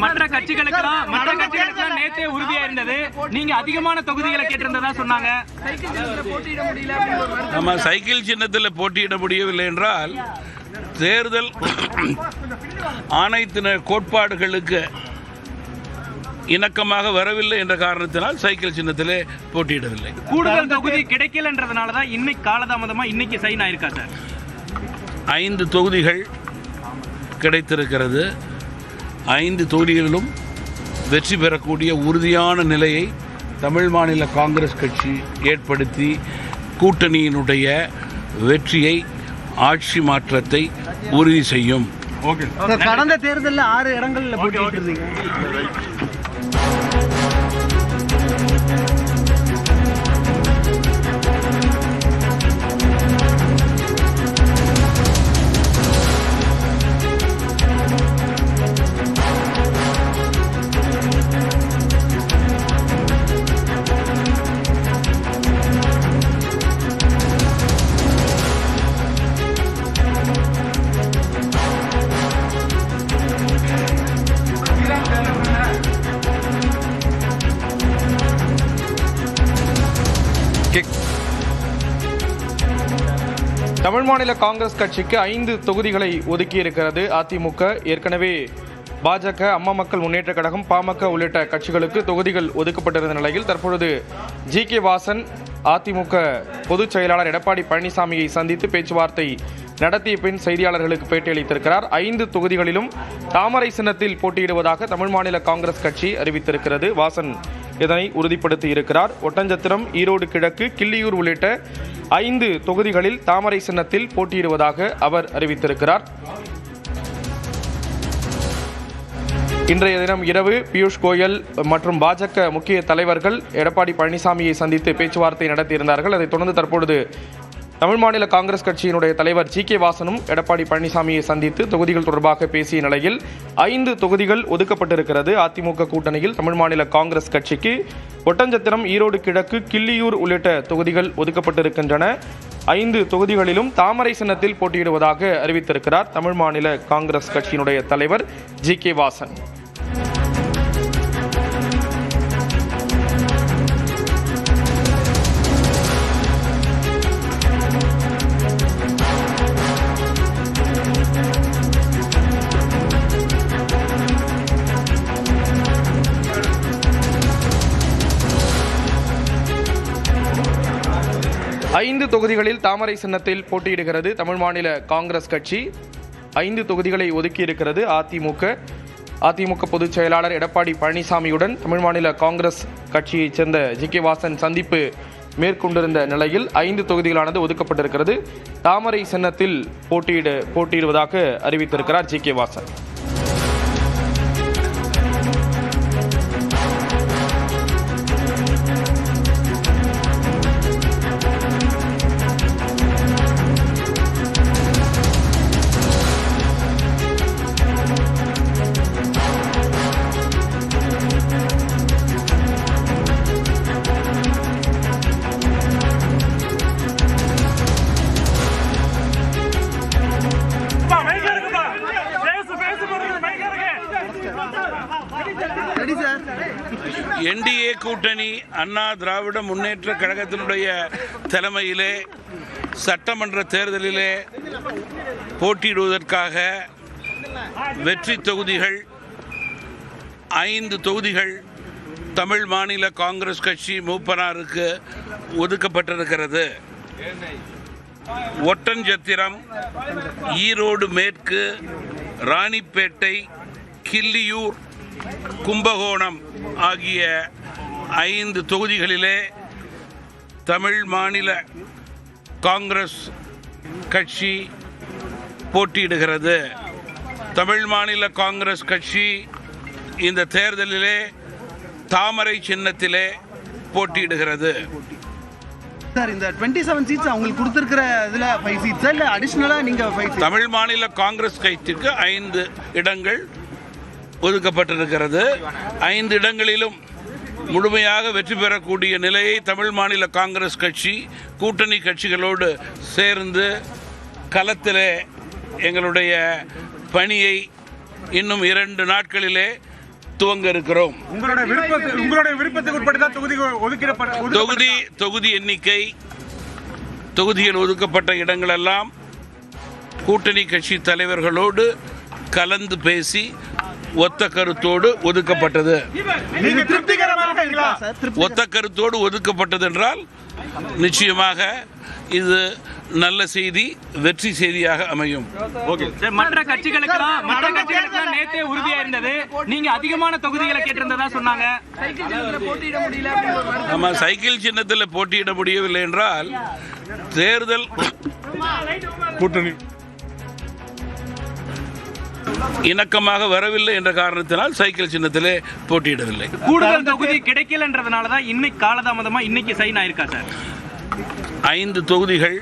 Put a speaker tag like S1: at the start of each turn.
S1: மற்ற கட்சிகளுக்கு நேத்தே உறுதியா இருந்தது. நீங்க அதிகமான தொகுதிகளை கேட்டிருந்ததா சொன்னாங்க.
S2: நம்ம சைக்கிள் சின்னத்தில் போட்டியிட முடியவில்லை என்றால் தேர்தல் ஆணையத்தின கோட்பாடுகளுக்கு இணக்கமாக வரவில்லை என்ற காரணத்தினால் சைக்கிள் சின்னத்திலே போட்டியிடவில்லை.
S1: கூடுதல் தொகுதி கிடைக்கலன்றதுனாலதான் இன்னைக்கு காலதாமதமா இன்னைக்கு சைன் ஆயிருக்கா சார்?
S2: 5 தொகுதிகள் கிடைத்திருக்கிறது. 5 தொகுதிகளிலும் வெற்றி பெறக்கூடிய உறுதியான நிலையை தமிழ் மாநில காங்கிரஸ் கட்சி ஏற்படுத்தி கூட்டணியினுடைய வெற்றியை, ஆட்சி மாற்றத்தை உறுதி செய்யும்.
S3: கடந்த தேர்தலில் 6 இடங்களில் போட்டியிட்டு இருந்தீங்க.
S4: தமிழ் மாநில காங்கிரஸ் கட்சிக்கு 5 தொகுதிகளை ஒதுக்கி இருக்கிறது அதிமுக. ஏற்கனவே பாஜக, அம்மா மக்கள் முன்னேற்ற கழகம், பாமக உள்ளிட்ட கட்சிகளுக்கு தொகுதிகள் ஒதுக்கப்பட்டிருந்த நிலையில் தற்பொழுது ஜி.கே. வாசன் அதிமுக பொதுச் செயலாளர் எடப்பாடி பழனிசாமியை சந்தித்து பேச்சுவார்த்தை நடத்திய பின் செய்தியாளர்களுக்கு பேட்டியளித்திருக்கிறார். 5 தொகுதிகளிலும் தாமரை சின்னத்தில் போட்டியிடுவதாக தமிழ் மாநில காங்கிரஸ் கட்சி அறிவித்திருக்கிறது. வாசன் இதனை உறுதிப்படுத்தி இருக்கிறார். ஒட்டஞ்சத்திரம், ஈரோடு கிழக்கு, கிள்ளியூர் உள்ளிட்ட 5 தொகுதிகளில் தாமரை சின்னத்தில் போட்டியிடுவதாக அவர் அறிவித்திருக்கிறார். இன்றைய தினம் இரவு பியூஷ் கோயல் மற்றும் பாஜக முக்கிய தலைவர்கள் எடப்பாடி பழனிசாமியை சந்தித்து பேச்சுவார்த்தை நடத்தியிருந்தார்கள். அதைத் தொடர்ந்து தற்பொழுது தமிழ் மாநில காங்கிரஸ் கட்சியினுடைய தலைவர் ஜி.கே. வாசனும் எடப்பாடி பழனிசாமியை சந்தித்து தொகுதிகள் தொடர்பாக பேசிய நிலையில் 5 தொகுதிகள் ஒதுக்கப்பட்டிருக்கிறது. அதிமுக கூட்டணியில் தமிழ் மாநில காங்கிரஸ் கட்சிக்கு ஒட்டஞ்சத்திரம், ஈரோடு கிழக்கு, கிள்ளியூர் உள்ளிட்ட தொகுதிகள் ஒதுக்கப்பட்டிருக்கின்றன. 5 தொகுதிகளிலும் தாமரை சின்னத்தில் போட்டியிடுவதாக அறிவித்திருக்கிறார் தமிழ் மாநில காங்கிரஸ் கட்சியினுடைய தலைவர் ஜி.கே. வாசன். ஐந்து தொகுதிகளில் தாமரை சின்னத்தில் போட்டியிடுகிறது தமிழ் மாநில காங்கிரஸ் கட்சி. 5 தொகுதிகளை ஒதுக்கியிருக்கிறது அதிமுக பொதுச் செயலாளர் எடப்பாடி பழனிசாமியுடன் தமிழ் மாநில காங்கிரஸ் கட்சியைச் சேர்ந்த ஜி.கே. வாசன் சந்திப்பு மேற்கொண்டிருந்த நிலையில் 5 தொகுதிகளானது ஒதுக்கப்பட்டிருக்கிறது. தாமரை சின்னத்தில் போட்டியிடுவதாக அறிவித்திருக்கிறார் ஜி.கே. வாசன்.
S2: என்டிஏ கூட்டணி அண்ணா திராவிட முன்னேற்ற கழகத்தினுடைய தலைமையிலே சட்டமன்ற தேர்தலிலே போட்டியிடுவதற்காக வெற்றி தொகுதிகள் 5 தொகுதிகள் தமிழ் மாநில காங்கிரஸ் கட்சி மூப்பனாருக்கு ஒதுக்கப்பட்டிருக்கிறது. ஒட்டஞ்சத்திரம், ஈரோடு மேற்கு, ராணிப்பேட்டை, கிள்ளியூர், கும்பகோணம் ஆகிய 5 தொகுதிகளிலே தமிழ் மாநில காங்கிரஸ் கட்சி போட்டியிடுகிறது. தமிழ் மாநில காங்கிரஸ் கட்சி இந்த தேர்தலிலே தாமரை சின்னத்திலே போட்டியிடுகிறது.
S3: சார், இந்த 27 சீட்ஸ் அவங்களுக்கு கொடுத்திருக்கிற இதுல 5 சீட்ஸ் இல்ல அடிஷனலா நீங்க 5
S2: தமிழ் மாநில காங்கிரஸ் கட்சிக்கு 5 இடங்கள் ஒதுக்கப்பட்டிருக்கிறது. 5 இடங்களிலும் முழுமையாக வெற்றி பெறக்கூடிய நிலையை தமிழ் மாநில காங்கிரஸ் கட்சி கூட்டணி கட்சிகளோடு சேர்ந்து களத்திலே எங்களுடைய பணியை இன்னும் 2 நாட்களிலே துவங்க இருக்கிறோம்.
S5: உங்களுடைய விருப்பத்துக்கு உட்பட்டு தான்
S2: தொகுதி எண்ணிக்கை, தொகுதியில் ஒதுக்கப்பட்ட இடங்களெல்லாம் கூட்டணி கட்சி தலைவர்களோடு கலந்து பேசி ஒத்த கருத்தோடு ஒதுக்கப்பட்டது. ஒத்த கருத்தோடு ஒதுக்கப்பட்டது என்றால் நிச்சயமாக இது நல்ல செய்தி, வெற்றி செய்தியாக அமையும்.
S1: மற்ற கட்சிகளுக்கு நேத்தே உறுதியா இருந்தது. நீங்க அதிகமான தொகுதிகளை கேட்டிருந்ததா சொன்னாங்க.
S2: ஆமா, சைக்கிள் சின்னத்தில் போட்டியிட முடியவில்லை என்றால் தேர்தல் கூட்டணி இணக்கமாக வரவில்லை என்ற காரணத்தினால் சைக்கிள் சின்னத்திலே போட்டியிடவில்லை.
S1: கூடுதல் தொகுதி கிடைக்கலன்றதுனால தான் இன்னைக்கு காலதாமதமா இன்னைக்கு சைன் ஆயிருக்கா சார்?
S2: 5 தொகுதிகள்